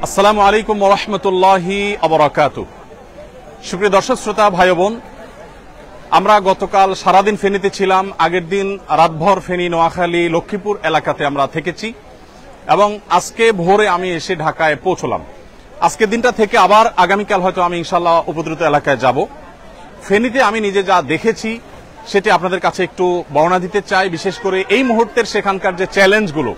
আসসালামু আলাইকুম ওয়া রাহমাতুল্লাহি ওয়া বারাকাতুহু। সুপ্রিয় দর্শক শ্রোতা ভাই বোন, আমরা গতকাল সারাদিন ফেনীতে ছিলাম। আগের দিন রাতভর ফেনী, নোয়াখালী, লক্ষ্মীপুর এলাকাতে আমরা থেকেছি এবং আজকে ভোরে আমি এসে ঢাকায় পৌঁছলাম। আজকের দিনটা থেকে আবার আগামীকাল হয়তো আমি ইনশাআল্লাহ উপদ্রুত এলাকায় যাব। ফেনীতে আমি নিজে যা দেখেছি সেটি আপনাদের কাছে একটু বর্ণনা দিতে চাই, বিশেষ করে এই মুহূর্তের সেখানকার যে চ্যালেঞ্জগুলো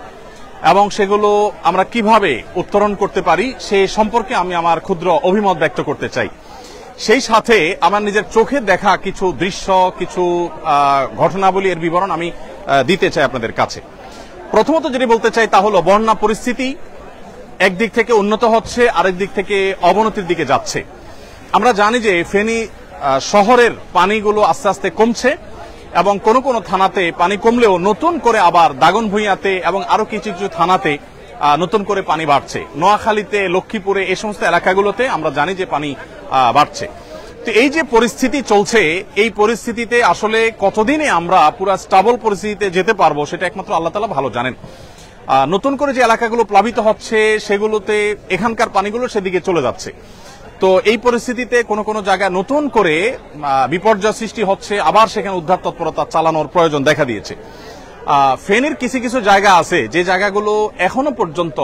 এবং সেগুলো আমরা কিভাবে উত্তরণ করতে পারি সে সম্পর্কে আমি আমার ক্ষুদ্র অভিমত ব্যক্ত করতে চাই। সেই সাথে আমার নিজের চোখে দেখা কিছু দৃশ্য, কিছু ঘটনাবলী এর বিবরণ আমি দিতে চাই আপনাদের কাছে। প্রথমত যেটি বলতে চাই তা হলো বন্যা পরিস্থিতি একদিক থেকে উন্নত হচ্ছে, আরেক দিক থেকে অবনতির দিকে যাচ্ছে। আমরা জানি যে ফেনী শহরের পানিগুলো আস্তে আস্তে কমছে এবং কোন কোন থানাতে পানি কমলেও নতুন করে আবার দাগনভূঞাতে এবং আরো কিছু কিছু থানাতে নতুন করে পানি বাড়ছে। নোয়াখালীতে, লক্ষ্মীপুরে এই সমস্ত এলাকাগুলোতে আমরা জানি যে পানি বাড়ছে। তো এই যে পরিস্থিতি চলছে, এই পরিস্থিতিতে আসলে কতদিনে আমরা পুরো স্টেবল পরিস্থিতিতে যেতে পারবো সেটা একমাত্র আল্লাহ তাআলা ভালো জানেন। নতুন করে যে এলাকাগুলো প্লাবিত হচ্ছে সেগুলোতে এখানকার পানিগুলো সেদিকে চলে যাচ্ছে। তো এই পরিস্থিতিতে কোন কোন জায়গায় নতুন করে বিপর্যয় সৃষ্টি হচ্ছে, আবার সেখানে উদ্ধার তৎপরতা চালানোর প্রয়োজন দেখা দিয়েছে। ফেনীর কিছু কিছু জায়গা আছে যে জায়গাগুলো এখনো পর্যন্ত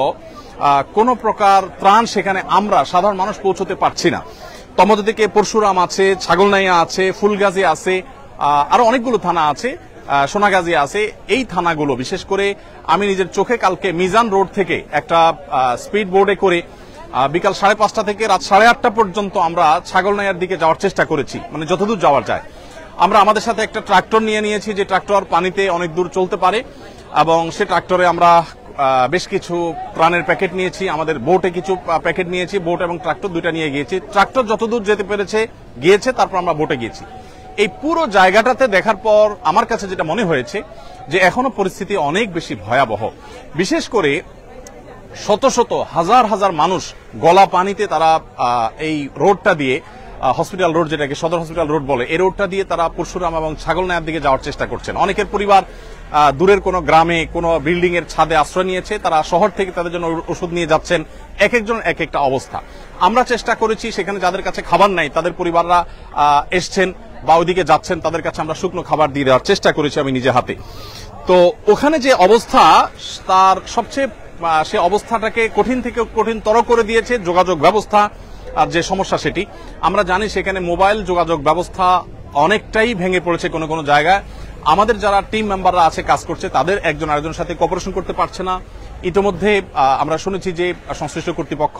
কোন প্রকার ত্রাণ সেখানে আমরা সাধারণ মানুষ পৌঁছতে পারছি না। তমধ্যে থেকে পরশুরাম আছে, ছাগলনাইয়া আছে, ফুলগাজী আছে, আরো অনেকগুলো থানা আছে, সোনাগাজী আছে। এই থানাগুলো বিশেষ করে আমি নিজের চোখে কালকে মিজান রোড থেকে একটা স্পিড বোর্ডে করে বিকাল 5:30 থেকে রাত 8:30 পর্যন্ত আমরা ছাগলনাইয়ার দিকে যাওয়ার চেষ্টা করেছি, মানে যতদূর যাওয়া যায়। আমরা আমাদের সাথে একটা ট্রাক্টর নিয়ে নিয়েছি যে ট্রাক্টর পানিতে অনেক দূর চলতে পারে এবং সে ট্রাক্টরে আমরা বেশ কিছু ত্রাণের প্যাকেট নিয়েছি, আমাদের বোটে কিছু প্যাকেট নিয়েছি, বোট এবং ট্রাক্টর দুইটা নিয়ে গিয়েছি। ট্রাক্টর যতদূর যেতে পেরেছে গিয়েছে, তারপর আমরা বোটে গিয়েছি। এই পুরো জায়গাটাতে দেখার পর আমার কাছে যেটা মনে হয়েছে যে এখনো পরিস্থিতি অনেক বেশি ভয়াবহ। বিশেষ করে শত শত হাজার হাজার মানুষ গলা পানিতে তারা এই রোডটা দিয়ে, হসপিটাল রোড যেটাকে সদর হসপিটাল রোড বলে, এই রোডটা দিয়ে তারা পরশুরাম এবং ছাগলনাইয়ার দিকে যাওয়ার চেষ্টা করছেন। অনেকের পরিবার দূরের কোনো গ্রামে কোনো বিল্ডিং এর ছাদে আশ্রয় নিয়েছে, তারা শহর থেকে তাদের জন্য ওষুধ নিয়ে যাচ্ছেন। এক একজন এক একটা অবস্থা। আমরা চেষ্টা করেছি সেখানে যাদের কাছে খাবার নাই তাদের পরিবাররা এসছেন বা ওইদিকে যাচ্ছেন, তাদের কাছে আমরা শুকনো খাবার দিয়ে দেওয়ার চেষ্টা করেছি আমি নিজে হাতে। তো ওখানে যে অবস্থা, তার সবচেয়ে সে অবস্থাটাকে কঠিন থেকে কঠিনতর করে দিয়েছে যোগাযোগ ব্যবস্থা আর যে সমস্যা সেটি। আমরা জানি সেখানে মোবাইল যোগাযোগ ব্যবস্থা অনেকটাই ভেঙে পড়েছে কোন কোন জায়গায়। আমাদের যারা টিম মেম্বাররা আছে কাজ করছে তাদের একজন আরেকজনের সাথে কোঅপারেশন করতে পারছে না। ইতিমধ্যে আমরা শুনেছি যে সংশ্লিষ্ট কর্তৃপক্ষ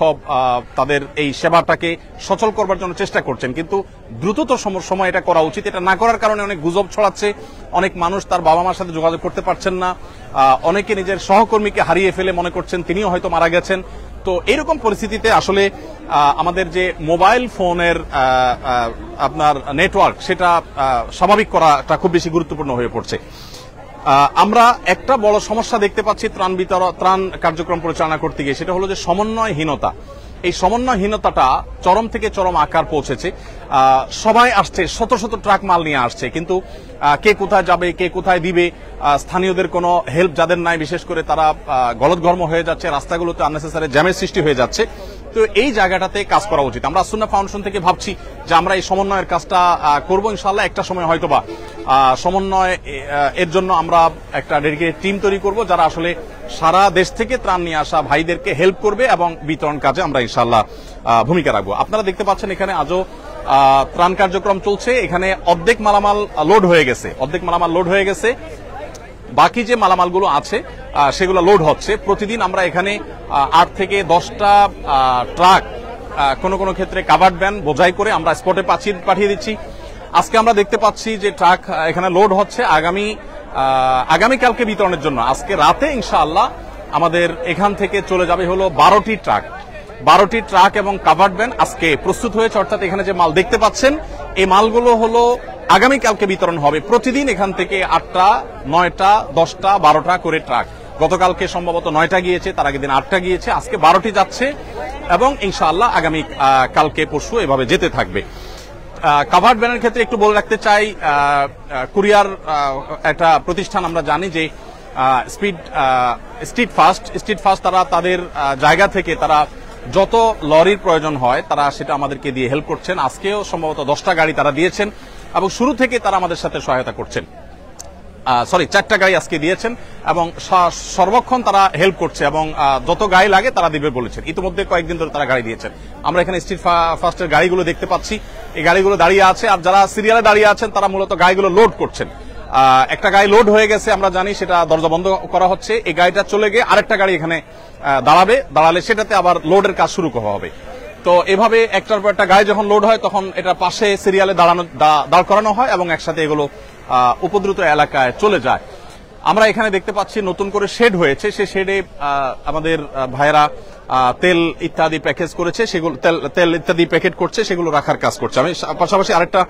তাদের এই সেবাটাকে সচল করবার জন্য চেষ্টা করছেন, কিন্তু দ্রুততর সময় এটা করা উচিত। এটা না করার কারণে অনেক গুজব ছড়াচ্ছে, অনেক মানুষ তার বাবা মার সাথে যোগাযোগ করতে পারছেন না, অনেকে নিজের সহকর্মীকে হারিয়ে ফেলে মনে করছেন তিনিও হয়তো মারা গেছেন। তো এইরকম পরিস্থিতিতে আসলে আমাদের যে মোবাইল ফোনের আপনার নেটওয়ার্ক সেটা স্বাভাবিক করাটা খুব বেশি গুরুত্বপূর্ণ হয়ে পড়ছে। আমরা একটা বড় সমস্যা দেখতে পাচ্ছি ত্রাণ কার্যক্রম পরিচালনা করতে গিয়ে, সেটা হলো যে সমন্বয়হীনতা। এই সমন্বয়হীনতাটা চরম থেকে চরম আকার পৌঁছেছে। সবাই আসছে, শত শত ট্রাক মাল নিয়ে আসছে, কিন্তু কে কোথায় যাবে, কে কোথায় দিবে, স্থানীয়দের কোনো হেল্প যাদের নাই, বিশেষ করে তারা গলদঘর্ম হয়ে যাচ্ছে, রাস্তাগুলোতে আননেসেসারি জ্যামের সৃষ্টি হয়ে যাচ্ছে। তো এই জায়গাটাতে কাজ করা উচিত। আমরা সুন্নাহ ফাউন্ডেশন থেকে ভাবছি যে আমরা এই সমন্বয়ের কাজটা করব ইনশাআল্লাহ। একটা সময় হয়তোবা সমন্বয় এর জন্য আমরা একটা ডেডিকেটেড টিম তৈরি করব যারা আসলে সারা দেশ থেকে ত্রাণ নিয়ে আসা ভাইদেরকে হেল্প করবে এবং বিতরণ কাজে আমরা ইনশাআল্লাহ ভূমিকা রাখবো। আপনারা দেখতে পাচ্ছেন এখানে আজও ত্রাণ কার্যক্রম চলছে। এখানে অর্ধেক মালামাল লোড হয়ে গেছে, বাকি যে মালামালগুলো আছে সেগুলো লোড হচ্ছে। প্রতিদিন আমরা এখানে 8 থেকে 10টা ট্রাক, কোনো কোনো ক্ষেত্রে কাভার্ড ভ্যান বোঝাই করে আমরা স্পটে পাঠিয়ে দিচ্ছি। আজকে আমরা দেখতে পাচ্ছি যে ট্রাক এখানে লোড হচ্ছে আগামীকালকে বিতরণের জন্য। আজকে রাতে ইনশাআল্লাহ আমাদের এখান থেকে চলে যাবে হলো 12টি ট্রাক এবং কাভার্ড ভ্যান আজকে প্রস্তুত হয়েছে। অর্থাৎ এখানে যে মাল দেখতে পাচ্ছেন এই মালগুলো হলো আগামীকালকে বিতরণ হবে। প্রতিদিন এখান থেকে 8টা, 9টা, 10টা, 12টা করে ট্রাক। গতকালকে সম্ভবত 9টা গিয়েছে, তার আগের দিন 8টা গিয়েছে, আজকে 12টি যাচ্ছে এবং ইনশাআল্লাহ আগামী কালকে পরশু এভাবে যেতে থাকবে। কাভার্ড ভ্যানের ক্ষেত্রে একটু বলে রাখতে চাই, কুরিয়ার একটা প্রতিষ্ঠান আমরা জানি যে স্ট্রিট ফাস্ট তারা তাদের জায়গা থেকে তারা যত লরির প্রয়োজন হয় তারা সেটা আমাদেরকে দিয়ে হেল্প করছেন। আজকেও সম্ভবত 10টা গাড়ি তারা দিয়েছেন এবং শুরু থেকে তারা আমাদের সাথে সহায়তা করছেন। 4টা গাড়ি আজকে দিয়েছেন এবং সর্বক্ষণ তারা হেল্প করছে এবং যত গাড়ি লাগে তারা দিবে বলেছেন। ইতিমধ্যে কয়েকদিন ধরে তারা গাড়ি দিয়েছেন। আমরা এখানে স্ট্রিট ফাস্টের গাড়িগুলো দেখতে পাচ্ছি, এই গাড়িগুলো দাঁড়িয়ে আছে আর যারা সিরিয়ালে দাঁড়িয়ে আছেন তারা মূলত গাড়িগুলো লোড করছেন। একটা গাড়ি লোড হয়ে গেছে, আমরা জানি, সেটা দরজা বন্ধ করা হচ্ছে। এই গাড়িটা চলে গিয়ে আরেকটা গাড়ি এখানে দাঁড়ালে সেটাতে আবার লোডের কাজ শুরু করা হবে। তো এভাবে একটার পর একটা গাড়ি যখন লোড হয় তখন এটা পাশে সিরিয়ালে দাঁড় করানো হয় এবং একসাথে এগুলো উপদ্রুত এলাকায় চলে যায়। আমরা এখানে দেখতে পাচ্ছি নতুন করে শেড হয়েছে, সেই শেডে আমাদের ভাইয়েরা তেল ইত্যাদি প্যাকেজ করেছে, সেগুলো তেল ইত্যাদি প্যাকেট করছে, সেগুলো রাখার কাজ করছে। আমি পাশাপাশি আরেকটা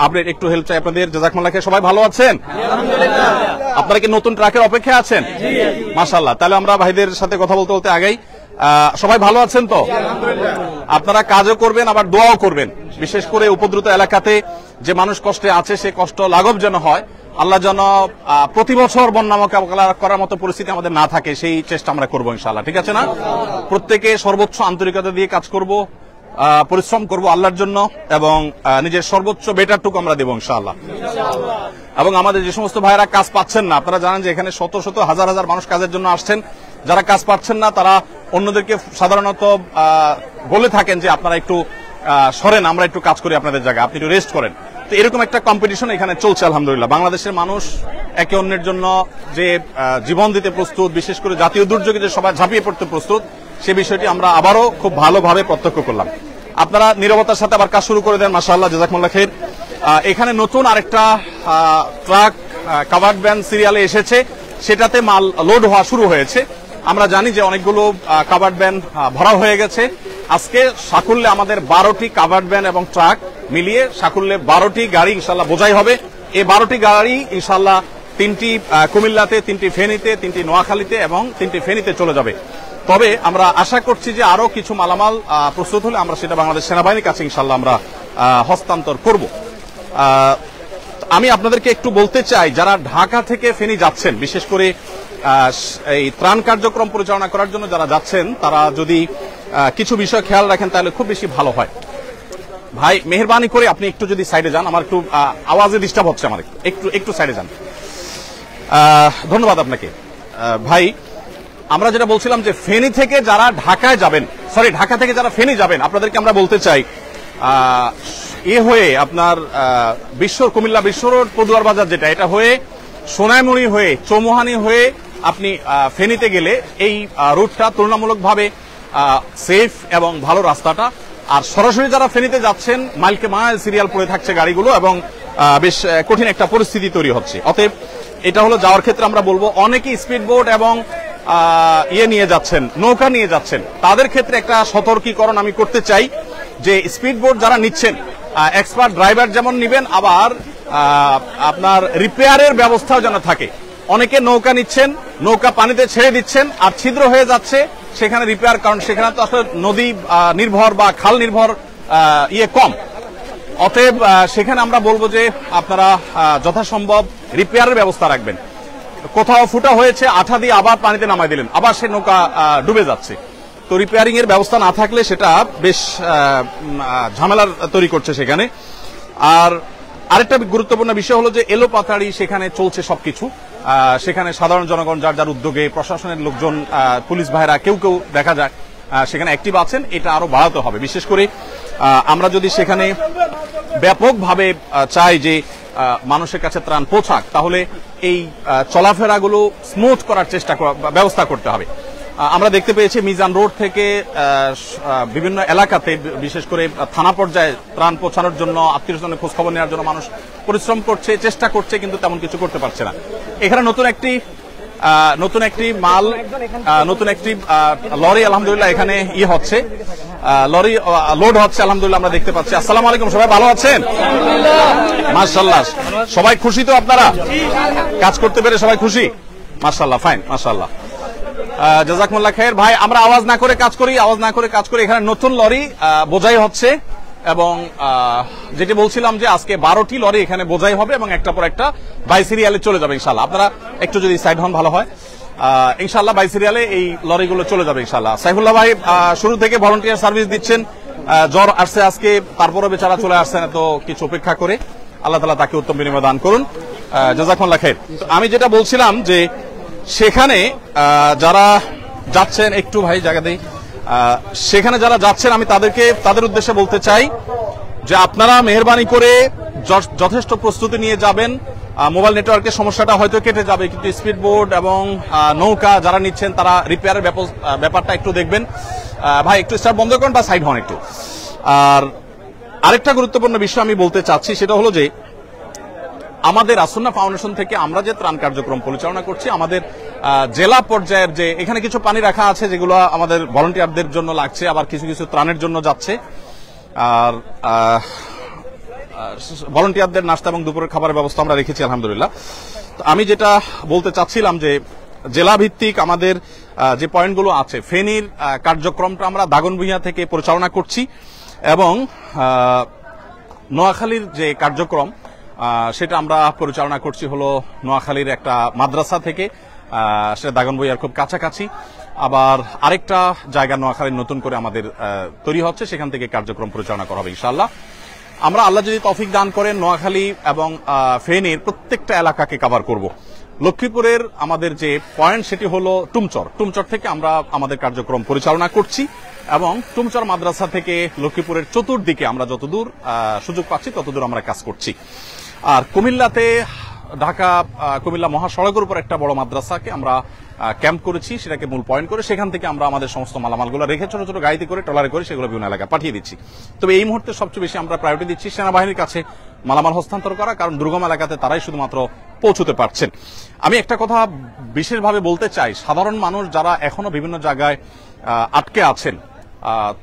আপডেট একটু হেল্প চাই আপনাদের। জাযাকুমুল্লাহ খাইর, সবাই ভালো আছেন? আপনারা কি নতুন ট্রাকের অপেক্ষায় আছেন? মাশাআল্লাহ। তাহলে আমরা ভাইদের সাথে কথা বলতে বলতে আগেই, সবাই ভালো আছেন তো? আপনারা কাজও করবেন আবার দোয়াও করবেন, বিশেষ করে উপদ্রুত এলাকাতে যে মানুষ কষ্টে আছে সে কষ্ট লাঘব যেন হয়, আল্লাহ যেন প্রতি বছর বন্যা মোকাবেলা করার মতো পরিস্থিতি আমাদের না থাকে, সেই চেষ্টা আমরা করবো ইনশাআল্লাহ। ঠিক আছে না? প্রত্যেকে সর্বোচ্চ আন্তরিকতা দিয়ে কাজ করব, পরিশ্রম করব আল্লাহর জন্য এবং নিজের সর্বোচ্চ বেটারটুকু আমরা দেবো ইনশাআল্লাহ। এবং আমাদের যে সমস্ত ভাইয়েরা কাজ পাচ্ছেন না, আপনারা জানেন যে এখানে শত শত হাজার হাজার মানুষ কাজের জন্য আসছেন, যারা কাজ পাচ্ছেন না তারা অন্যদেরকে সাধারণত বলে থাকেন যে আপনারা একটু সরেন, আমরা একটু কাজ করি আপনাদের জায়গায়, আপনি একটু রেস্ট করেন। তো এরকম একটা কম্পিটিশন এখানে চলছে আলহামদুলিল্লাহ। বাংলাদেশের মানুষ একে অন্যের জন্য যে জীবন দিতে প্রস্তুত, বিশেষ করে জাতীয় দুর্যোগে যে সবাই ঝাঁপিয়ে পড়তে প্রস্তুত, সে বিষয়টি আমরা আবারও খুব ভালোভাবে প্রত্যক্ষ করলাম। আপনারা নীরবতার সাথে আবার কাজ শুরু করে দেন, মাশাআল্লাহ, জাযাকুমুল্লাহ খাইর। এখানে নতুন আরেকটা ট্রাক কাভার্ড ভ্যান সিরিয়ালে এসেছে, সেটাতে মাল লোড হওয়া শুরু হয়েছে। আমরা জানি যে অনেকগুলো কাভার্ড ভ্যান ভরা হয়ে গেছে। আজকে সাকুল্যে আমাদের 12টি কাভার্ড ভ্যান এবং ট্রাক মিলিয়ে সাকুল্যে 12টি গাড়ি ইনশাআল্লাহ বোঝাই হবে। এই 12টি গাড়ি ইনশাআল্লাহ 3টি কুমিল্লাতে, 3টি ফেনীতে, 3টি নোয়াখালীতে এবং 3টি ফেনীতে চলে যাবে। তবে আমরা আশা করছি যে আরো কিছু মালামাল প্রস্তুত হলে আমরা সেটা বাংলাদেশ সেনাবাহিনীর কাছে ইনশাআল্লাহ আমরা হস্তান্তর করব। আমি আপনাদেরকে একটু বলতে চাই, যারা ঢাকা থেকে ফেনী যাচ্ছেন, বিশেষ করে এই ত্রাণ কার্যক্রম পরিচালনা করার জন্য যারা যাচ্ছেন, তারা যদি কিছু বিষয় খেয়াল রাখেন তাহলে খুব বেশি ভালো হয়। ভাই মেহেরবানি করে আপনি একটু যদি সাইডে যান, আমার একটু আওয়াজে ডিস্টার্ব হচ্ছে, আমার একটু সাইডে যান। ধন্যবাদ আপনাকে। ভাই, আমরা যেটা বলছিলাম যে ফেনী থেকে যারা ঢাকায় যাবেন, ঢাকা থেকে যারা ফেনী যাবেন, আপনাদেরকে আমরা বলতে চাই হয়ে আপনার কুমিল্লা বিশ্ব রোড পদুয়ার বাজার যেটা, এটা হয়ে সোনাইমুড়ি হয়ে চৌমুহানি হয়ে আপনি ফেনীতে গেলে এই রুটটা তুলনামূলকভাবে সেফ এবং ভালো রাস্তাটা। আর সরাসরি যারা ফেনীতে যাচ্ছেন, মাইলকে মাইল সিরিয়াল পড়ে থাকছে গাড়িগুলো এবং বেশ কঠিন একটা পরিস্থিতি তৈরি হচ্ছে। অতএব এটা হলো যাওয়ার ক্ষেত্রে আমরা বলবো, অনেকেই স্পিড বোট এবং নিয়ে যাচ্ছেন, নৌকা নিয়ে যাচ্ছেন, তাদের ক্ষেত্রে একটা সতর্কীকরণ আমি করতে চাই যে স্পিড বোট যারা নিচ্ছেন, এক্সপার্ট ড্রাইভার যেমন নিবেন, আবার আপনার রিপেয়ারের ব্যবস্থাও যেন থাকে। অনেকে নৌকা নিচ্ছেন, নৌকা পানিতে ছেড়ে দিচ্ছেন আর ছিদ্র হয়ে যাচ্ছে, সেখানে রিপেয়ার, কারণ সেখানে তো আসলে নদী নির্ভর বা খাল নির্ভর কম। অতএব সেখানে আমরা বলবো যে আপনারা যথাসম্ভব রিপেয়ারের ব্যবস্থা রাখবেন। কোথাও ফুটা হয়েছে, আঠা দিয়ে আবার পানিতে নামাই দিলেন, আবার সে নৌকা ডুবে যাচ্ছে। তো রিপেয়ারিং এর ব্যবস্থা না থাকলে সেটা বেশ ঝামেলার তৈরি করছে সেখানে। আর আরেকটা গুরুত্বপূর্ণ বিষয় হলো যে এলোপাতাড়ি সেখানে চলছে সবকিছু। সেখানে সাধারণ জনগণ যার যার উদ্যোগে, প্রশাসনের লোকজন, পুলিশ ভাইরা কেউ কেউ দেখা যায় সেখানে অ্যাক্টিভ আছেন। এটা আরো বাড়াতে হবে, বিশেষ করে আমরা যদি সেখানে ব্যাপকভাবে চাই যে মানুষের কাছে ত্রাণ পৌঁছাক, তাহলে এই চলাফেরাগুলো স্মুথ করার ব্যবস্থা করতে হবে। আমরা দেখতে পেয়েছি মিজান রোড থেকে বিভিন্ন এলাকাতে, বিশেষ করে থানা পর্যায়ে ত্রাণ পৌঁছানোর জন্য, আত্মীয়স্বজনের খোঁজ খবর নেওয়ার জন্য মানুষ পরিশ্রম করছে, চেষ্টা করছে, কিন্তু তেমন কিছু করতে পারছে না। এখানে নতুন একটি লরি আলহামদুলিল্লাহ এখানে হচ্ছে, লরি লোড হচ্ছে আলহামদুলিল্লাহ, আমরা দেখতে পাচ্ছি। আসসালামু আলাইকুম, সবাই ভালো আছেন? মাশাআল্লাহ, সবাই খুশি তো? আপনারা কাজ করতে পেরে সবাই খুশি? মাশাআল্লাহ, ফাইন, মাশাআল্লাহ, জাযাকুমুল্লাহ খাইর। ভাই, আমরা আওয়াজ না করে কাজ করি। এখানে নতুন লরি বোঝাই হচ্ছে এবং যেটি বলছিলাম যে আজকে 12টি লরি এখানে বোঝাই হবে এবং একটা পর একটা বাই সিরিয়ালে চলে যাবে ইনশাআল্লাহ। আপনারা একটু যদি সাইড হন ভালো হয়। ইনশাআল্লাহ বাই সিরিয়ালে এই লরিগুলো চলে যাবে ইনশাআল্লাহ। সাইফুল্লাহ ভাই শুরু থেকে ভলান্টিয়ার সার্ভিস দিচ্ছেন, জ্বর আসছে আজকে, তারপরে বেচারা চলে আসছেন এত কিছু উপেক্ষা করে। আল্লাহ তাআলা তাকে উত্তম বিনিময় দান করুন, জাযাকুমুল্লাহ খাইর। আমি যেটা বলছিলাম যে সেখানে যারা যাচ্ছেন, একটু ভাই জায়গা দেই, সেখানে যারা যাচ্ছেন আমি তাদের উদ্দেশ্যে বলতে চাই যে আপনারা মেহেরবানি করে যথেষ্ট প্রস্তুতি নিয়ে যাবেন। মোবাইল নেটওয়ার্কের সমস্যাটা হয়তো কেটে যাবে, কিন্তু স্পিড বোট এবং নৌকা যারা নিচ্ছেন তারা রিপেয়ারের ব্যাপারটা একটু দেখবেন। ভাই একটু স্টার্ট বন্ধ করেন বা সাইড হন একটু। আর আরেকটা গুরুত্বপূর্ণ বিষয় আমি বলতে চাচ্ছি, সেটা হলো যে আমাদের আসুন্নাহ ফাউন্ডেশন থেকে আমরা যে ত্রাণ কার্যক্রম পরিচালনা করছি, আমাদের জেলা পর্যায়ের যে এখানে কিছু পানি রাখা আছে যেগুলো আমাদের ভলান্টিয়ারদের জন্য লাগছে, আবার কিছু কিছু ত্রাণের জন্য যাচ্ছে। আর ভলান্টিয়ারদের নাস্তা এবং দুপুরের খাবারের ব্যবস্থা আমরা রেখেছি আলহামদুলিল্লাহ। তো আমি যেটা বলতে চাচ্ছিলাম যে জেলা ভিত্তিক আমাদের যে পয়েন্টগুলো আছে, ফেনীর কার্যক্রমটা আমরা দাগনভূঞা থেকে পরিচালনা করছি, এবং নোয়াখালীর যে কার্যক্রম সেটা আমরা পরিচালনা করছি হলো নোয়াখালীর একটা মাদ্রাসা থেকে, সেটা দাগনভূঞার খুব কাছাকাছি। আবার আরেকটা জায়গা নোয়াখালীর নতুন করে আমাদের তৈরি হচ্ছে, সেখান থেকে কার্যক্রম পরিচালনা করা হবে ইনশাআল্লাহ। আমরা আল্লাহ যদি তৌফিক দান করেন নোয়াখালী এবং ফেনীর প্রত্যেকটা এলাকাকে কভার করব। লক্ষ্মীপুরের আমাদের যে পয়েন্ট সেটি হলো টুমচর থেকে আমরা আমাদের কার্যক্রম পরিচালনা করছি, এবং টুমচর মাদ্রাসা থেকে লক্ষ্মীপুরের চতুর্দিকে আমরা যতদূর সুযোগ পাচ্ছি ততদূর আমরা কাজ করছি। আর কুমিল্লাতে ঢাকা কুমিল্লা মহাসড়কের উপর একটা বড় মাদ্রাসাকে আমরা ক্যাম্প করেছি, সেটাকে মূল পয়েন্ট করে সেখান থেকে আমরা আমাদের সমস্ত মালামালগুলো রেখে ছোট ছোট গাড়িতে করে ট্রলারে করে সেগুলো বিভিন্ন এলাকায় পাঠিয়ে দিচ্ছি। তবে এই মুহূর্তে সবচেয়ে বেশি আমরা প্রায়োরিটি দিচ্ছি সেনাবাহিনীর কাছে মালামাল হস্তান্তর করা, কারণ দুর্গম এলাকাতে তারাই শুধুমাত্র পৌঁছতে পারছেন। আমি একটা কথা বিশেষভাবে বলতে চাই, সাধারণ মানুষ যারা এখনো বিভিন্ন জায়গায় আটকে আছেন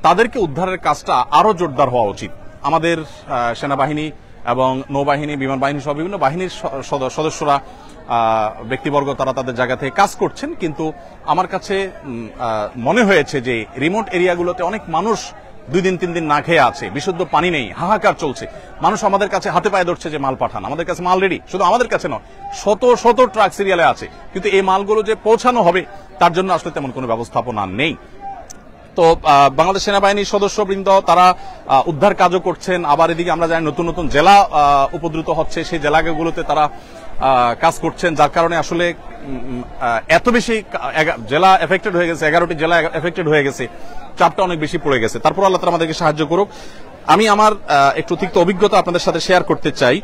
তাদেরকে উদ্ধারের কাজটা আরো জোরদার হওয়া উচিত। আমাদের সেনাবাহিনী এবং নৌবাহিনী, বিমান বাহিনী সহ বিভিন্ন বাহিনীর সদস্যরা, ব্যক্তিবর্গ তারা তাদের জায়গা থেকে কাজ করছেন, কিন্তু আমার কাছে মনে হয়েছে যে রিমোট এরিয়াগুলোতে অনেক মানুষ 2 দিন 3 দিন না খেয়ে আছে, বিশুদ্ধ পানি নেই, হাহাকার চলছে। মানুষ আমাদের কাছে হাতে পায়ে ধরছে যে মাল পাঠান, আমাদের কাছে মাল রেডি, শুধু আমাদের কাছে নয়, শত শত ট্রাক সিরিয়ালে আছে, কিন্তু এই মালগুলো যে পৌঁছানো হবে তার জন্য আসলে তেমন কোনো ব্যবস্থাপনা নেই। তো বাংলাদেশ সেনাবাহিনীর সদস্যবৃন্দ তারা উদ্ধার কাজও করছেন। আবার এদিকে আমরা জানি নতুন নতুন জেলা উপদ্রুত হচ্ছে, সেই জেলাগুলোতে তারা কাজ করছেন, যার কারণে আসলে এত বেশি জেলা এফেক্টেড হয়ে গেছে, 11টি জেলা এফেক্টেড হয়ে গেছে, চাপটা অনেক বেশি পড়ে গেছে। তারপর আল্লাহ তাআলা আমাদেরকে সাহায্য করুক। আমি আমার একটু তিক্ত অভিজ্ঞতা আপনাদের সাথে শেয়ার করতে চাই।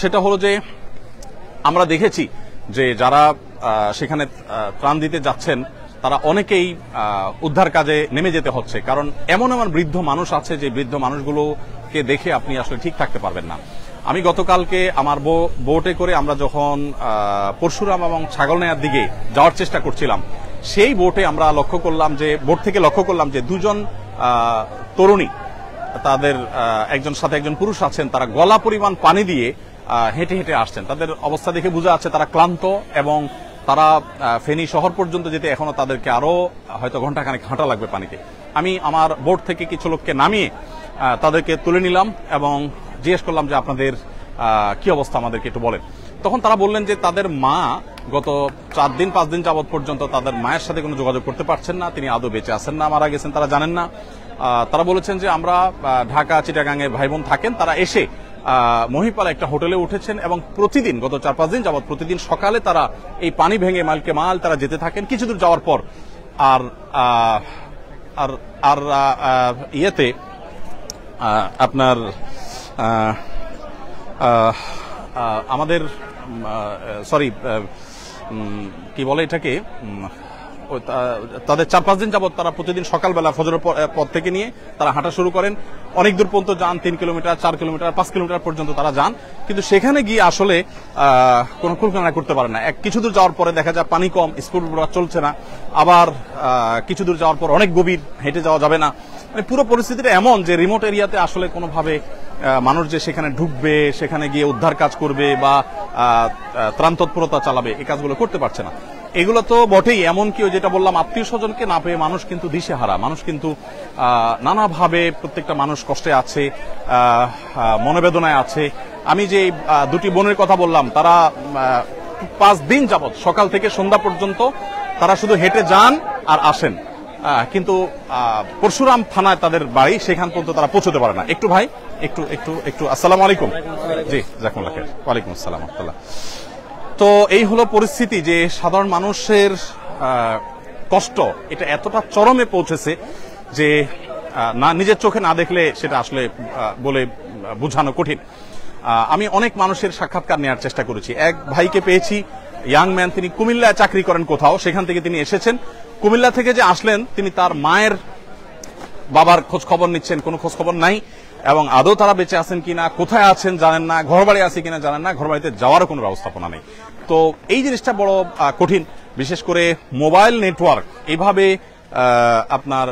সেটা হলো যে আমরা দেখেছি যে যারা সেখানে ত্রাণ দিতে যাচ্ছেন তারা অনেকেই উদ্ধার কাজে নেমে যেতে হচ্ছে, কারণ এমন এমন বৃদ্ধ মানুষ আছে যে বৃদ্ধ মানুষগুলোকে দেখে আপনি আসলে ঠিক থাকতে পারবেন না। আমি গতকালকে আমার বোটে করে আমরা যখন পরশুরাম এবং ছাগলনাইয়ার দিকে যাওয়ার চেষ্টা করছিলাম, সেই বোটে আমরা বোট থেকে লক্ষ্য করলাম যে 2 জন তরুণী, তাদের একজন সাথে একজন পুরুষ আছেন, তারা গলা পরিমাণ পানি দিয়ে হেঁটে হেঁটে আসছেন। তাদের অবস্থা দেখে বোঝা যাচ্ছে তারা ক্লান্ত, এবং তারা ফেনী শহর পর্যন্ত যেতে এখনো তাদেরকে আরো হয়তো ঘন্টাখানেক হাঁটা লাগবে পানিতে। আমি আমার বোট থেকে কিছু লোককে নামিয়ে তাদেরকে তুলে নিলাম এবং জিজ্ঞেস করলাম যে আপনাদের কি অবস্থা, আমাদেরকে একটু বলেন। তখন তারা বললেন যে তাদের মা গত 4 দিন 5 দিন যাবৎ পর্যন্ত তাদের মায়ের সাথে কোনো যোগাযোগ করতে পারছেন না, তিনি আদৌ বেঁচে আছেন না মারা গেছেন তারা জানেন না। তারা বলেছেন যে আমরা ঢাকা চিটাগাঙে ভাই বোন থাকেন, তারা এসে মহিপালে একটা হোটেলে উঠেছেন, এবং প্রতিদিন গত 4-5 দিন যাবৎ প্রতিদিন সকালে তারা এই পানি ভেঙে মালকে মাল তারা যেতে থাকেন। কিছু দূর যাওয়ার পর আর আর আর ইয়েতে আপনার আমাদের সরি কি বলে এটাকে, তাদের 4-5 দিন যাবত তারা প্রতিদিন সকালবেলা ফজরের পর থেকে নিয়ে তারা হাঁটা শুরু করেন, অনেক দূর পর্যন্ত যান, 3 কিলোমিটার 4 কিলোমিটার 5 কিলোমিটার পর্যন্ত তারা যান, কিন্তু সেখানে গিয়ে আসলে কোনো কুলকানা করতে পারে না। কিছু দূর যাওয়ার পরে দেখা যায় পানি কম, স্কুল চলছে না, আবার কিছু দূর যাওয়ার পর অনেক গভীর, হেঁটে যাওয়া যাবে না। মানে পুরো পরিস্থিতিটা এমন যে রিমোট এরিয়াতে আসলে কোনোভাবে মানুষ যে সেখানে ঢুকবে, সেখানে গিয়ে উদ্ধার কাজ করবে বা ত্রাণ তৎপরতা চালাবে, এই কাজগুলো করতে পারছে না। এগুলো তো বটেই, এমনকি যেটা বললাম আত্মীয় স্বজনকে না পেয়ে মানুষ কিন্তু দিশেহারা, মানুষ কিন্তু নানাভাবে প্রত্যেকটা মানুষ কষ্টে আছে, মনোবেদনায় আছে। আমি যে 2টি বোনের কথা বললাম, তারা 5 দিন যাবত সকাল থেকে সন্ধ্যা পর্যন্ত তারা শুধু হেঁটে যান আর আসেন, কিন্তু পরশুরাম থানায় তাদের বাড়ি, সেখান পর্যন্ত তারা পৌঁছতে পারে না। একটু ভাই একটু একটু একটু আসসালামু আলাইকুম। জি জাযাকুমুল্লাহ খাইর। ওয়ালাইকুম আসসালাম ওয়া রাহমাতুল্লাহ। তো এই হলো পরিস্থিতি যে সাধারণ মানুষের কষ্ট এটা এতটা চরমে পৌঁছেছে যে না নিজের চোখে না দেখলে সেটা আসলে বলে বোঝানো কঠিন। আমি অনেক মানুষের সাক্ষাৎকার নেওয়ার চেষ্টা করেছি। এক ভাইকে পেয়েছি, ইয়াং ম্যান, তিনি কুমিল্লায় চাকরি করেন কোথাও, সেখান থেকে তিনি এসেছেন। কুমিল্লা থেকে যে আসলেন তিনি তার মায়ের বাবার খোঁজ খবর নিচ্ছেন, কোনো খোঁজ খবর নাই, এবং আদৌ তারা বেঁচে আছেন কিনা, কোথায় আছেন জানেন না, ঘর বাড়ি আছে কিনা জানেন না, ঘর বাড়িতে যাওয়ারও কোনো ব্যবস্থাপনা নেই। তো এই জিনিসটা বড় কঠিন, বিশেষ করে মোবাইল নেটওয়ার্ক এইভাবে আপনার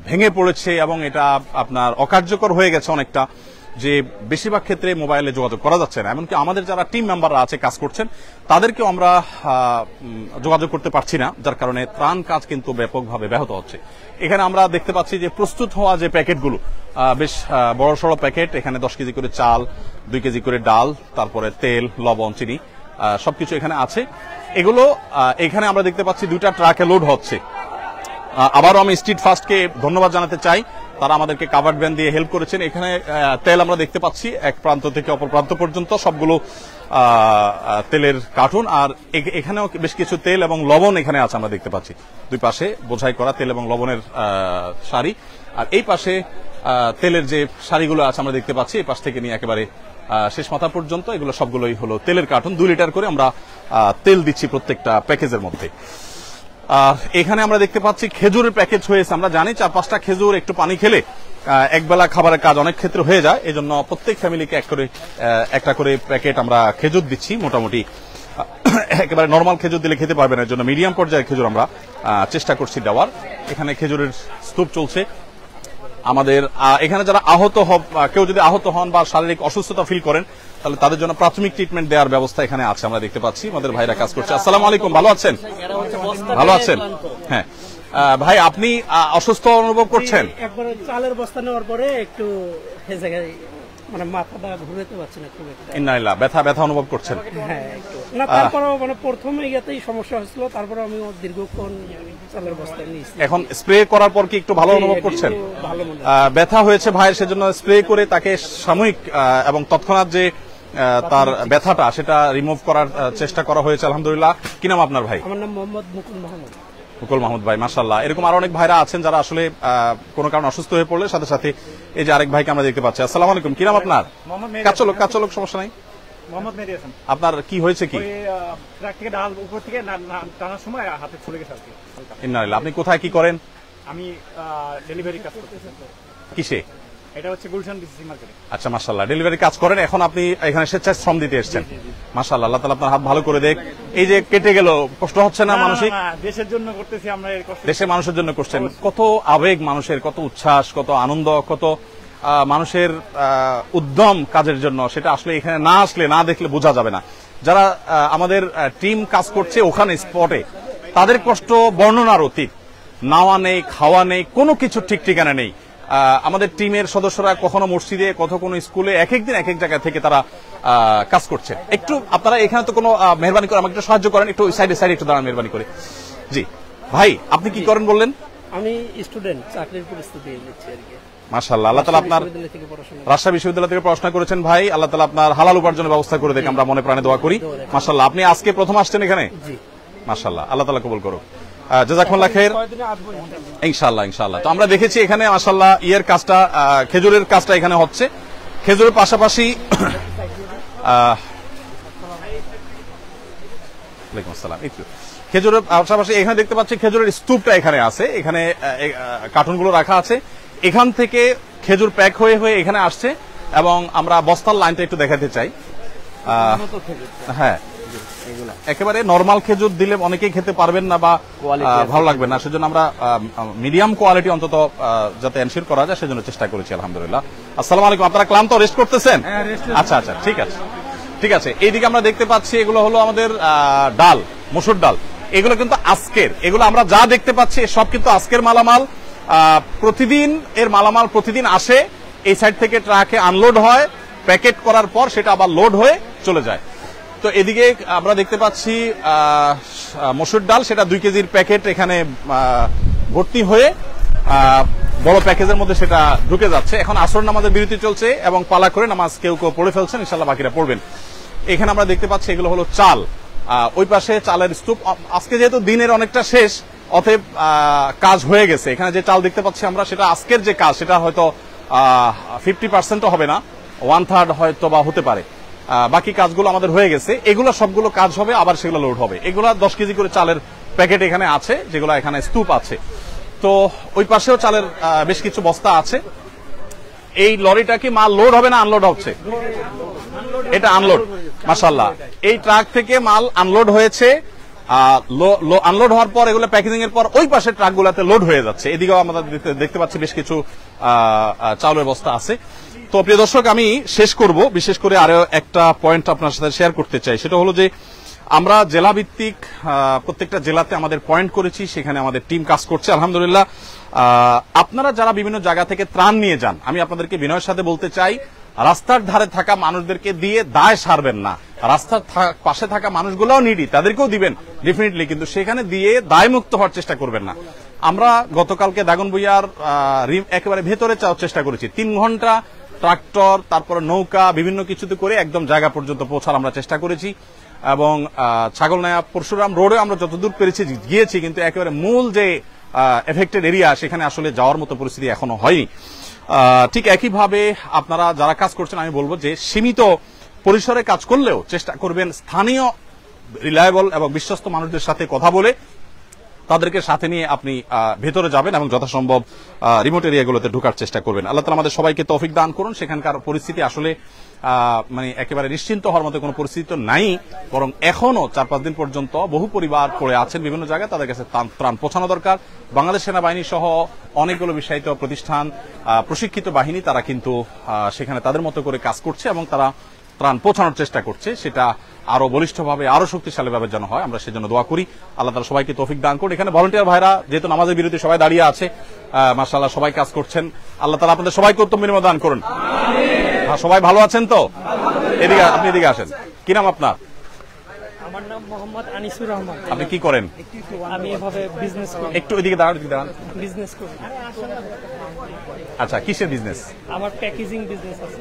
ভেঙে পড়েছে এবং এটা আপনার অকার্যকর হয়ে গেছে অনেকটা, যে বেশিরভাগ ক্ষেত্রে মোবাইলে যোগাযোগ করা যাচ্ছে না। এমনকি আমাদের যারা টিম মেম্বাররা আছে কাজ করছেন তাদেরকেও আমরা যোগাযোগ করতে পারছি না, যার কারণে ত্রাণ কাজ কিন্তু ব্যাপকভাবে ব্যাহত হচ্ছে। এখানে আমরা দেখতে পাচ্ছি যে প্রস্তুত হওয়া যে প্যাকেটগুলো, বেশ বড় সড়ো প্যাকেট, এখানে 10 কেজি করে চাল, 2 কেজি করে ডাল, তারপরে তেল, লবণ, চিনি সবকিছু এখানে আছে। এগুলো এখানে আমরা দেখতে পাচ্ছি 2টা ট্রাকে লোড হচ্ছে। আবারও আমি স্ট্রিট ফাস্টকে ধন্যবাদ জানাতে চাই, তারা আমাদেরকে কাভার্ড ভ্যান দিয়ে হেল্প করেছেন। এখানে তেল আমরা দেখতে পাচ্ছি এক প্রান্ত থেকে অপর প্রান্ত পর্যন্ত সবগুলো তেলের কার্টুন, আর এখানেও বেশ কিছু তেল এবং লবণ এখানে আছে আমরা দেখতে পাচ্ছি। দুই পাশে বোঝাই করা তেল এবং লবণের সারি, আর এই পাশে তেলের যে সারিগুলো আছে আমরা দেখতে পাচ্ছি, এই পাশ থেকে নিয়ে একেবারে শেষ মাথা পর্যন্ত এগুলো সবগুলোই হলো তেলের কার্টুন। 2 লিটার করে আমরা তেল দিচ্ছি প্রত্যেকটা প্যাকেজের মধ্যে। আর এখানে আমরা দেখতে পাচ্ছি খেজুরের প্যাকেজ হয়েছে। আমরা জানি 4-5টা খেজুর একটু পানি খেলে একবেলা খাবারের কাজ অনেক ক্ষেত্রে হয়ে যায়, এই জন্য প্রত্যেক ফ্যামিলিকে একটা করে প্যাকেট আমরা খেজুর দিচ্ছি। মোটামুটি একেবারে নর্মাল খেজুর দিলে খেতে পারবে না, এর জন্য মিডিয়াম পর্যায়ের খেজুর আমরা চেষ্টা করছি দেওয়ার। এখানে খেজুরের স্তূপ চলছে। আমাদের এখানে যারা কেউ যদি আহত হন বা শারীরিক অসুস্থতা ফিল করেন তাহলে তাদের জন্য প্রাথমিক ট্রিটমেন্ট দেওয়ার ব্যবস্থা এখানে আছে, আমরা দেখতে পাচ্ছি। আমাদের ভাইরা কাজ করছে। আসসালামু আলাইকুম, ভালো আছেন? ভালো আছেন? হ্যাঁ ভাই, আপনি অসুস্থ অনুভব করছেন? একবার চালের বস্তা নেওয়ার পরে একটু মানে মাথাটা ঘুরাতে পারছি না খুব একটা। ইন্নালিল্লাহ, ব্যথা অনুভব করছেন? হ্যাঁ একটু। না তারপরে মানে প্রথমে ইয়াতেই সমস্যা হয়েছিল, তারপরে আমি দীর্ঘক্ষণ চালের বস্তা নিয়েছি। এখন স্প্রে করার পর কি একটু ভালো অনুভব করছেন? ব্যথা হয়েছে ভাইয়ের, সেজন্য স্প্রে করে তাকে সাময়িক এবং তৎক্ষণাৎ যে তার ব্যথাটা সেটা রিমুভ করার চেষ্টা করা হয়েছে আলহামদুলিল্লাহ। কি নাম আপনার ভাই? আমার নাম মোহাম্মদ মুকুল মাহমুদ। মুকুল মাহমুদ ভাই, মাশাআল্লাহ। এরকম আরো অনেক ভাইরা আছেন যারা আসলে কোনো কারণে অসুস্থ হয়ে পড়লে সাথে সাথে এই যে আরেক ভাইকে আমরা দেখতে পাচ্ছি। আসসালামু আলাইকুম, কি নাম আপনার? কাচলক, সমস্যা নাই। মোহাম্মদ মেহেদী হাসান। আপনার কি হয়েছে? কি ট্রাক থেকে ডাল উপর থেকে টানার সময় হাতে ছুলে গেছে। ইন্নালিল্লাহ। আপনি কোথায় কি করেন? আমি ডেলিভারি কাজ করতেছি। কিসে? এটা হচ্ছে গুলশান ডিসিসি মার্কেটে। আচ্ছা, মাশাআল্লাহ, ডেলিভারি কাজ করেন। এখন আপনি এখানে স্বেচ্ছায় শ্রম দিতে এসেছেন। মাশাআল্লাহ, আল্লাহ তাআলা আপনার হাত ভালো করে দেখ। এই যে কেটে গেল, কষ্ট হচ্ছে না মানসিক? দেশের জন্য করতেছি আমরা, এই কষ্ট দেশের মানুষের জন্য করছেন। কত আবেগ মানুষের, কত উচ্ছ্বাস, কত আনন্দ, কত মানুষের উদ্যম কাজের জন্য, সেটা আসলে এখানে না আসলে না দেখলে বোঝা যাবে না। যারা আমাদের টিম কাজ করছে ওখানে স্পটে, তাদের কষ্ট বর্ণনার অতীত। নাওয়া নেই, খাওয়া নেই, কোনো কিছু ঠিক ঠিকানা নেই। আমাদের টিমের সদস্যরা কখনো মসজিদে, কখনো কোনো স্কুলে, এক একদিন এক এক জায়গা থেকে তারা কাজ করছে। একটু আপনারা এখানে তো কোনো মেহরবানি করে আমাকে একটু সাহায্য করেন, একটু সাইডে একটু দাঁড়ান মেহরবানি করে। জি ভাই, আপনি কি করেন বললেন? আমি স্টুডেন্ট, চাকরির প্রস্তুতি নিচ্ছি আর কি। মাশাআল্লাহ, আল্লাহ তাআলা আপনার রাজশাহী বিশ্ববিদ্যালয় থেকে পড়াশোনা করেছেন ভাই, আল্লাহ তাআলা আপনার হালাল উপার্জনের ব্যবস্থা করে দেখ, আমরা মনে প্রাণে দোয়া করি। মাশাআল্লাহ, আপনি আজকে প্রথম আসছেন এখানে? জি। মাশাআল্লাহ, আল্লাহ তাআলা কবুল করুক। জাযাকুমুল্লাহ খাইর। ইনশাআল্লাহ। তো আমরা দেখেছি এখানে মাশাআল্লাহ ইয়ের কাজটা, খেজুরের কাজটা এখানে হচ্ছে। খেজুরের পাশাপাশি ওয়ালাইকুম আসসালাম। খেজুরের পাশাপাশি এখানে দেখতে পাচ্ছি খেজুরের স্তূপটা এখানে আছে, এখানে কার্টুনগুলো রাখা আছে। এখান থেকে খেজুর প্যাক হয়ে এখানে আসছে, এবং আমরা বস্তার লাইনটা একটু দেখাতে চাই। হ্যাঁ, একেবারে নরমাল খেজুর দিলে অনেকেই খেতে পারবেন না বা ভালো লাগবে না, সেজন্য আমরা মিডিয়াম কোয়ালিটি অন্তত যাতে এনশিওর করা যায় সেজন্য চেষ্টা করেছি আলহামদুলিল্লাহ। আসসালামু আলাইকুম, আপনারা ক্লান্ত, রেস্ট করতেছেন? আচ্ছা, ঠিক আছে। এইদিকে আমরা দেখতে পাচ্ছি এগুলো হলো আমাদের ডাল, মসুর ডাল। এগুলো কিন্তু আজকের, এগুলো আমরা যা দেখতে পাচ্ছি সব কিন্তু আজকের মালামাল। প্রতিদিন এর মালামাল প্রতিদিন আসে, এই সাইড থেকে ট্রাকে আনলোড হয়, প্যাকেট করার পর সেটা আবার লোড হয়ে চলে যায়। তো এদিকে আমরা দেখতে পাচ্ছি মসুর ডাল, সেটা 2 কেজির প্যাকেট এখানে ভর্তি হয়ে বড় প্যাকেজের মধ্যে সেটা ঢুকে যাচ্ছে। এখন আসর নামাজের বিরতি চলছে এবং পালা করে নামাজ কেউ কেউ পড়ে ফেলছেন, ইনশাল্লাহ বাকিরা পড়বেন। এখানে আমরা দেখতে পাচ্ছি এগুলো হলো চাল, ওই পাশে চালের স্তূপ। আজকে যেহেতু দিনের অনেকটা শেষ, অতএব কাজ হয়ে গেছে। এখানে যে চাল দেখতে পাচ্ছি আমরা, সেটা আজকের যে কাজ সেটা হয়তো 50% হবে না, 1/3 হয়তো বা হতে পারে। বাকি কাজগুলো আমাদের হয়ে গেছে, এগুলো সবগুলো কাজ হবে, আবার সেগুলো লোড হবে। এগুলো 10 কেজি করে চালের প্যাকেট এখানে আছে, যেগুলো এখানে স্তূপ আছে। তো ওই পাশেও চালের বেশ কিছু বস্তা আছে। এই লরিটা কি মাল লোড হবে না আনলোড হচ্ছে? এটা আনলোড, মাশাআল্লাহ। এই ট্রাক থেকে মাল আনলোড হয়েছে, আনলোড হওয়ার পর এগুলো প্যাকেজিং এর পর ওই পাশে ট্রাকগুলোতে লোড হয়ে যাচ্ছে। এদিকেও আমরা দেখতে পাচ্ছি বেশ কিছু চাউলের বস্তা আছে। তো প্রিয় দর্শক, আমি শেষ করব, বিশেষ করে আরো একটা পয়েন্ট আপনার সাথে শেয়ার করতে চাই। সেটা হলো যে আমরা জেলা ভিত্তিক প্রত্যেকটা জেলাতে আমাদের পয়েন্ট করেছি, সেখানে আমাদের টিম কাজ করছে আলহামদুলিল্লাহ। আপনারা যারা বিভিন্ন জায়গা থেকে ত্রাণ নিয়ে যান, আমি আপনাদেরকে বিনয়ের সাথে বলতে চাই, রাস্তার ধারে থাকা মানুষদেরকে দিয়ে দায় সারবেন না। রাস্তার পাশে থাকা মানুষগুলোও নিডি, তাদেরকেও দিবেন ডেফিনেটলি, কিন্তু সেখানে দিয়ে দায়মুক্ত হওয়ার চেষ্টা করবেন না। আমরা গতকালকে দাগনভূঞার একেবারে ভেতরে যাওয়ার চেষ্টা করেছি, 3 ঘন্টা ট্রাক্টর, তারপর নৌকা, বিভিন্ন কিছুতে করে একদম জায়গা পর্যন্ত পৌঁছার আমরা চেষ্টা করেছি। এবং ছাগলনাইয়া পরশুরাম রোডে আমরা যতদূর পেরেছি গিয়েছি, কিন্তু একেবারে মূল যে এফেক্টেড এরিয়া, সেখানে আসলে যাওয়ার মতো পরিস্থিতি এখনো হয়নি। ঠিক একইভাবে আপনারা যারা কাজ করছেন, আমি বলবো যে সীমিত পরিসরে কাজ করলেও চেষ্টা করবেন স্থানীয় রিলায়েবল এবং বিশ্বস্ত মানুষদের সাথে কথা বলে তাদেরকে সাথে নিয়ে আপনি ভেতরে যাবেন এবং যথাসম্ভব রিমোট এরিয়াগুলোতে ঢোকার চেষ্টা করবেন। আল্লাহ তাআলা আমাদের সবাইকে তৌফিক দান করুন। সেখানকার পরিস্থিতি আসলে মানে একেবারে নিশ্চিন্ত হওয়ার মতো কোনো পরিস্থিতি তো নাই, বরং এখনো 4-5 দিন পর্যন্ত বহু পরিবার পড়ে আছেন বিভিন্ন জায়গায়, তাদের কাছে ত্রাণ পৌঁছানো দরকার। বাংলাদেশ সেনাবাহিনী সহ অনেকগুলো বিশ্বায়িত প্রতিষ্ঠান, প্রশিক্ষিত বাহিনী, তারা কিন্তু সেখানে তাদের মতো করে কাজ করছে এবং তারা ত্রাণ পৌঁছানোর চেষ্টা করছে। সেটা আরো বলিষ্ঠভাবে, আরো শক্তিশালীভাবে যেন হয়, আমরা সেজন্য দোয়া করি। আল্লাহ তাআলা সবাইকে তৌফিক দান করুন। এখানে ভলান্টিয়ার ভাইরা যেহেতু নামাজের বিরতি সবাই দাঁড়িয়ে আছে, মাশাআল্লাহ সবাই কাজ করছেন। আল্লাহ তাআলা আপনাদের সবাইকে উত্তম বিনিময় দান করুন। হ্যাঁ, সবাই ভালো আছেন তো? এদিকে, আপনি এদিকে আসেন। কি নাম আপনার? আমার নাম মোহাম্মদ আনিসুর রহমান। আপনি কি করেন? আমি এভাবে বিজনেস করি। একটু এদিকে দাঁড়ান, এদিকে দাঁড়ান। বিজনেস করি। আচ্ছা, কিসের বিজনেস? আমার প্যাকেজিং বিজনেস আছে।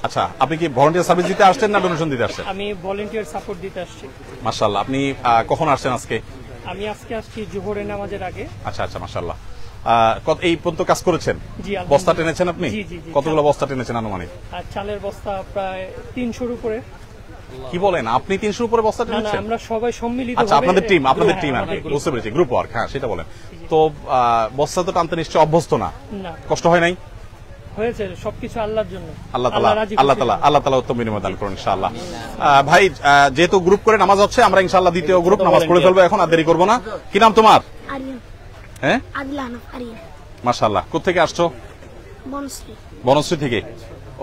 আচ্ছা, আপনি কি ভলান্টিয়ার সার্ভিস দিতে আসছেন না ডোনেশন দিতে আসছেন? আমি ভলান্টিয়ার সাপোর্ট দিতে আসছি। মাশাআল্লাহ। আপনি কখন আসছেন আজকে? আমি আজকে আসছি জোহরের নামাজের আগে। আচ্ছা আচ্ছা, মাশাআল্লাহ। এই পর্যন্ত কাজ করেছেন? জি, বস্তা টেনেছেন আপনি? জি জি। কতগুলো বস্তা টেনেছেন আনুমানিক? আর চালের বস্তা প্রায় 300-র উপরে। কি বলেন, আপনি 300 উপরে বস্তা না না, টেনেছেন? আমরা সবাই সম্মিলিত। আচ্ছা, আপনাদের টিম আর কি, বুঝতে পেরেছি, গ্রুপ ওয়ার্ক। হ্যাঁ, সেটা বলেন। তো বস্তা তো টানতে নিশ্চয় অভ্যস্ত না? না, কষ্ট হয় নাই? হয়েছে, সবকিছু আল্লাহর জন্য। আল্লাহ তাআলা উত্তম বিনিময় দান করুন ইনশাআল্লাহ। ভাই, যেহেতু গ্রুপ করে নামাজ হচ্ছে, আমরা ইনশাআল্লাহ দ্বিতীয় গ্রুপ নামাজ পড়ে ফেলবো এখন, আর দেরি করবো না। কি নাম তোমার? আরিয়ান। হ্যাঁ, আদিলান আরিয়ান। মাশাআল্লাহ। কোত্থেকে আসছো? বনশ্রী। বনশ্রী থেকে।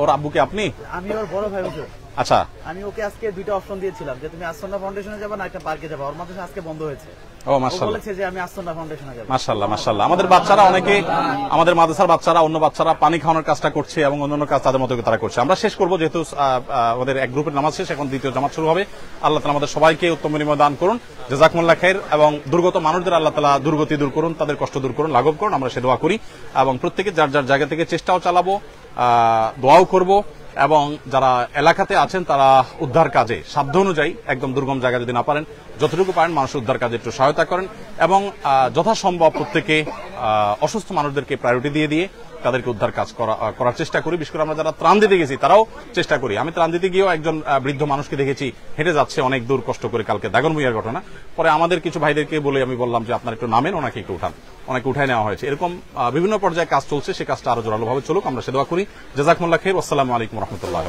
ওর আব্বু কি আপনি? আমি ওর বড় ভাই হুজুর। আচ্ছা, আমি ওকে আজকে 2টা অপশন দিয়েছিলাম যে তুমি আসন্না ফাউন্ডেশনে যাবে না একটা পার্কে যাবে। ওর মাদ্রাসা আজকে বন্ধ হয়েছে। ও ও মাশাআল্লাহ, বলেছে যে আমি আসন্না ফাউন্ডেশনে যাব। মাশাআল্লাহ মাশাআল্লাহ। আমাদের বাচ্চারা অনেকে, আমাদের মাদ্রাসার বাচ্চারা, অন্য বাচ্চারা পানি খাওয়ানোর কাজটা করছে এবং অন্যান্য কাজ তাদের মতো তারা করছে। আমরা শেষ করবো, যেহেতু আমাদের এক গ্রুপের নামাজ শেষ, এখন দ্বিতীয় জামাত শুরু হবে। আল্লাহ তাআলা আমাদের সবাইকে উত্তম বিনিময় দান করুন। জাযাকুমুল্লাহ খাইর। এবং দুর্গত মানুষদের আল্লাহ তাআলা দুর্গতি দূর করুন, তাদের কষ্ট দূর করুন, লাঘব করুন, আমরা সে দোয়া করি। এবং প্রত্যেকে যার যার জায়গা থেকে চেষ্টাও চালাবো, দোয়াও করব। এবং যারা এলাকাতে আছেন তারা উদ্ধার কাজে সাধ্য অনুযায়ী, একদম দুর্গম জায়গা যদি না পারেন, যতটুকু পারেন মানুষ উদ্ধার কাজে একটু সহায়তা করেন। এবং যথাসম্ভব প্রত্যেকে অসুস্থ মানুষদেরকে প্রায়োরিটি দিয়ে তাদেরকে উদ্ধার কাজ করার চেষ্টা করি। বিশেষ করে আমরা যারা ত্রাণ দিতে গেছি তারাও চেষ্টা করি। আমি ত্রাণ দিতে গিয়েও একজন বৃদ্ধ মানুষকে দেখেছি, হেঁটে যাচ্ছে অনেক দূর কষ্ট করে, কালকে দাগনভূঞার ঘটনা। পরে আমাদের কিছু ভাইদেরকে বলে আমি বললাম যে আপনারা একটু নামেন, ওনাকে একটু উঠান। অনেকে উঠায় নেওয়া হয়েছে। এরকম বিভিন্ন পর্যায়ে কাজ চলছে, সে কাজটা আরো জোরালোভাবে চলুক, আমরা সে দোয়া করি। জাযাকুমুল্লাহ খাইর। আসসালামু আলাইকুম ওয়া রাহমাতুল্লাহ।